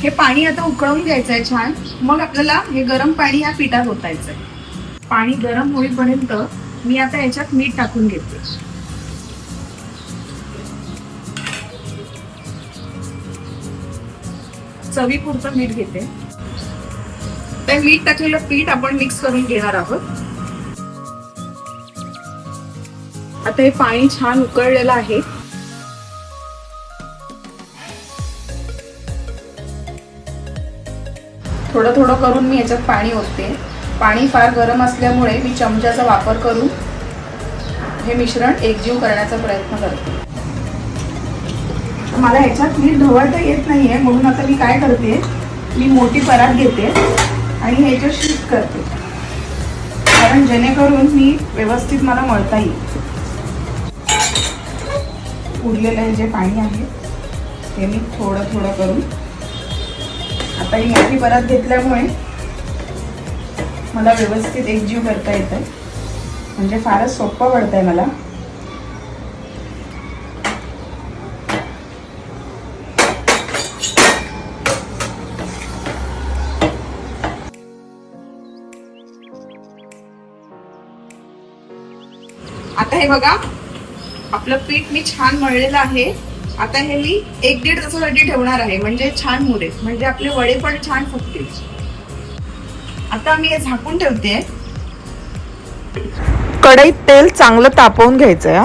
हे पाणी आता उकळून घ्यायचंय छान. मग आपल्याला हे गरम पाणी या पिठात ओतायचंय. पाणी गरम होईपर्यंत मी आता याच्यात मीठ टाकून घेते. चवीपुरतं मीठ घेते. ते मीठ टाकलेलं पीठ आपण मिक्स करून घेणार आहोत. आता हे पाणी छान उकळलेलं आहे. थोडं थोडं करून मी याच्यात पाणी ओतते. पाणी फार गरम असल्यामुळे मी चमच्याचा वापर करून हे मिश्रण एकजीव करण्याचा प्रयत्न करते. मला ह्याच्यात मीठ ढवळता येत नाहीये, म्हणून आता मी काय करते, मी मोठी परात घेते आणि ह्याच्यात शिफ्ट करते, कारण जेणेकरून मी व्यवस्थित मला मळता येईल. उरलेलं हे जे पाणी आहे ते मी थोडं थोडं करून, आता ही मोठी परात घेतल्यामुळे मला व्यवस्थित एकजीव करता येत आहे, म्हणजे फारच सोपं पडतंय मला. आता हे बघा, आपलं पीठ मी छान मळलेलं आहे. आता हे मी 1-1.5 तासासाठी ठेवणार आहे, म्हणजे छान मुरेल, म्हणजे आपले वडे पण छान फुगतील. आता मी हे झाकून ठेवते. कढईत तेल चांगलं तापवून घ्यायचंय.